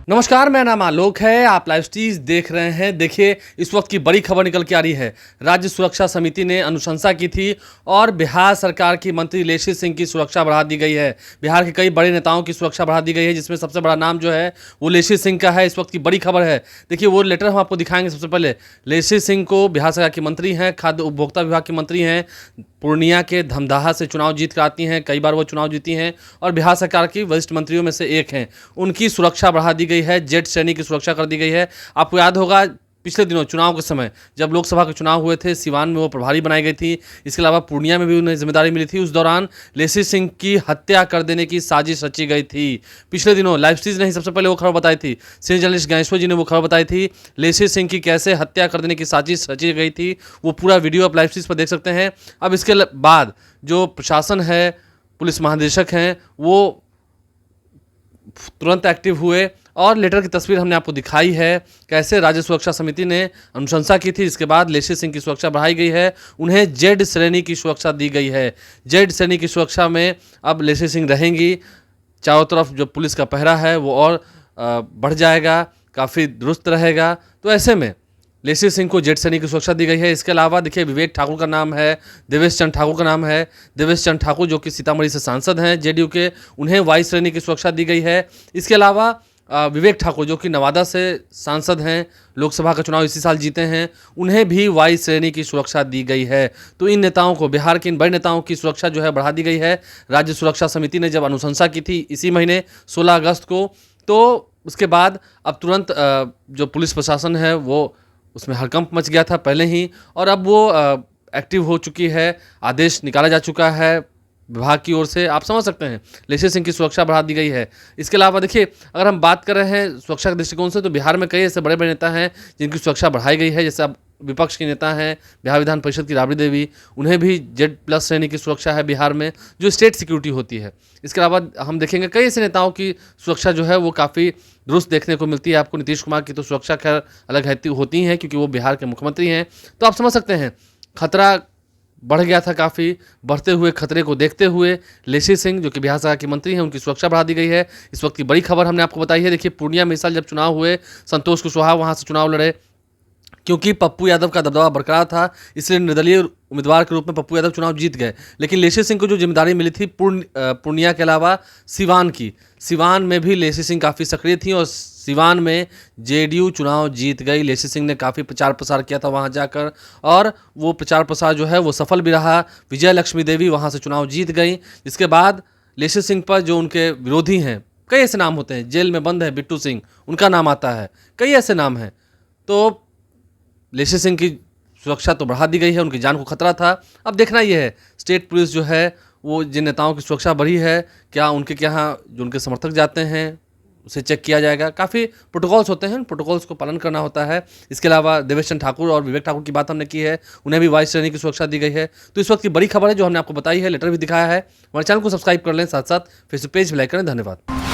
नमस्कार, मेरा नाम आलोक है। आप लाइव स्टीज देख रहे हैं। देखिए, इस वक्त की बड़ी खबर निकल के आ रही है। राज्य सुरक्षा समिति ने अनुशंसा की थी और बिहार सरकार की मंत्री लेशी सिंह की सुरक्षा बढ़ा दी गई है। बिहार के कई बड़े नेताओं की सुरक्षा बढ़ा दी गई है, जिसमें सबसे बड़ा नाम जो है वो लेशी सिंह का है। इस वक्त की बड़ी खबर है। देखिए, वो लेटर हम आपको दिखाएंगे। सबसे पहले लेशी सिंह को बिहार सरकार की मंत्री हैं, खाद्य उपभोक्ता विभाग की मंत्री हैं, पूर्णिया के धमदाहा से चुनाव जीत कर आती हैं, कई बार वो चुनाव जीती हैं और बिहार सरकार की वरिष्ठ मंत्रियों में से एक हैं। उनकी सुरक्षा बढ़ा दी गई है, जेड श्रेणी की सुरक्षा कर दी गई है। आपको याद होगा पिछले दिनों चुनाव के समय जब लोकसभा के चुनाव हुए थे, सिवान में वो प्रभारी बनाई गई थी। इसके अलावा पूर्णिया में भी उन्हें जिम्मेदारी मिली थी। उस दौरान लेशी सिंह की हत्या कर देने की साजिश रची गई थी। पिछले दिनों लाइव स्टीज ने ही सबसे पहले वो खबर बताई थी। सीनियर जर्नलिस्ट ज्ञानेश्वर जी ने वो खबर बताई थी, लेशी सिंह की कैसे हत्या कर देने की साजिश रची गई थी। वो पूरा वीडियो आप लाइव स्टीज पर देख सकते हैं। अब इसके बाद जो प्रशासन है, पुलिस महानिदेशक हैं, वो तुरंत एक्टिव हुए और लेटर की तस्वीर हमने आपको दिखाई है। कैसे राज्य सुरक्षा समिति ने अनुशंसा की थी, इसके बाद लेशी सिंह की सुरक्षा बढ़ाई गई है। उन्हें जेड श्रेणी की सुरक्षा दी गई है। जेड श्रेणी की सुरक्षा में अब लेशी सिंह रहेंगी। चारों तरफ जो पुलिस का पहरा है वो और बढ़ जाएगा, काफ़ी दुरुस्त रहेगा। तो ऐसे में लेशी सिंह को जेड श्रेणी की सुरक्षा दी गई है। इसके अलावा देखिए, विवेक ठाकुर का नाम है, देवेश चंद्र ठाकुर का नाम है। देवेश चंद्र ठाकुर जो कि सीतामढ़ी से सांसद हैं जेडीयू के, उन्हें वाई श्रेणी की सुरक्षा दी गई है। इसके अलावा विवेक ठाकुर जो कि नवादा से सांसद हैं, लोकसभा का चुनाव इसी साल जीते हैं, उन्हें भी वाई श्रेणी की सुरक्षा दी गई है। तो इन नेताओं को, बिहार के इन बड़े नेताओं की सुरक्षा जो है बढ़ा दी गई है। राज्य सुरक्षा समिति ने जब अनुशंसा की थी इसी महीने 16 अगस्त को, तो उसके बाद अब तुरंत जो पुलिस प्रशासन है वो उसमें हड़कंप मच गया था पहले ही, और अब वो एक्टिव हो चुकी है। आदेश निकाला जा चुका है विभाग की ओर से। आप समझ सकते हैं, लेशी सिंह की सुरक्षा बढ़ा दी गई है। इसके अलावा देखिए, अगर हम बात कर रहे हैं सुरक्षा के दृष्टिकोण से, तो बिहार में कई ऐसे बड़े बड़े नेता हैं जिनकी सुरक्षा बढ़ाई गई है। जैसे अब विपक्ष के नेता हैं बिहार विधान परिषद की राबड़ी देवी, उन्हें भी जेड प्लस श्रेणी की सुरक्षा है बिहार में, जो स्टेट सिक्योरिटी होती है। इसके अलावा हम देखेंगे कई ऐसे नेताओं की सुरक्षा जो है वो काफ़ी दुरुस्त देखने को मिलती है। आपको नीतीश कुमार की तो सुरक्षा खैर अलग होती है क्योंकि वो बिहार के मुख्यमंत्री हैं। तो आप समझ सकते हैं खतरा बढ़ गया था काफ़ी। बढ़ते हुए खतरे को देखते हुए लेशी सिंह जो कि बिहार सरकार की मंत्री हैं, उनकी सुरक्षा बढ़ा दी गई है। इस वक्त की बड़ी खबर हमने आपको बताई है। देखिए, पूर्णिया में इस साल जब चुनाव हुए, संतोष कुशवाहा वहाँ से चुनाव लड़े। क्योंकि पप्पू यादव का दबदबा बरकरार था, इसलिए निर्दलीय उम्मीदवार के रूप में पप्पू यादव चुनाव जीत गए। लेकिन लेशी सिंह को जो जिम्मेदारी मिली थी पूर्णिया के अलावा सिवान की, सिवान में भी लेशी सिंह काफ़ी सक्रिय थी और सिवान में जेडीयू चुनाव जीत गई। लेशी सिंह ने काफ़ी प्रचार प्रसार किया था वहां जाकर, और वो प्रचार प्रसार जो है वो सफल भी रहा। विजय लक्ष्मी देवी वहां से चुनाव जीत गई। जिसके बाद लेशी सिंह पर जो उनके विरोधी हैं, कई ऐसे नाम होते हैं, जेल में बंद है बिट्टू सिंह, उनका नाम आता है, कई ऐसे नाम हैं। तो लेशी सिंह की सुरक्षा तो बढ़ा दी गई है, उनकी जान को खतरा था। अब देखना यह है स्टेट पुलिस जो है वो जिन नेताओं की सुरक्षा बढ़ी है, क्या उनके यहाँ जो उनके समर्थक जाते हैं उसे चेक किया जाएगा। काफ़ी प्रोटोकॉल्स होते हैं, उन प्रोटोकॉल्स को पालन करना होता है। इसके अलावा देवेश चंद्र ठाकुर और विवेक ठाकुर की बात हमने की है, उन्हें भी वाई श्रेणी की सुरक्षा दी गई है। तो इस वक्त की बड़ी खबर है जो हमने आपको बताई है, लेटर भी दिखाया है। हमारे चैनल को सब्सक्राइब कर लें, साथ साथ फेसबुक पेज भी लाइक करें। धन्यवाद।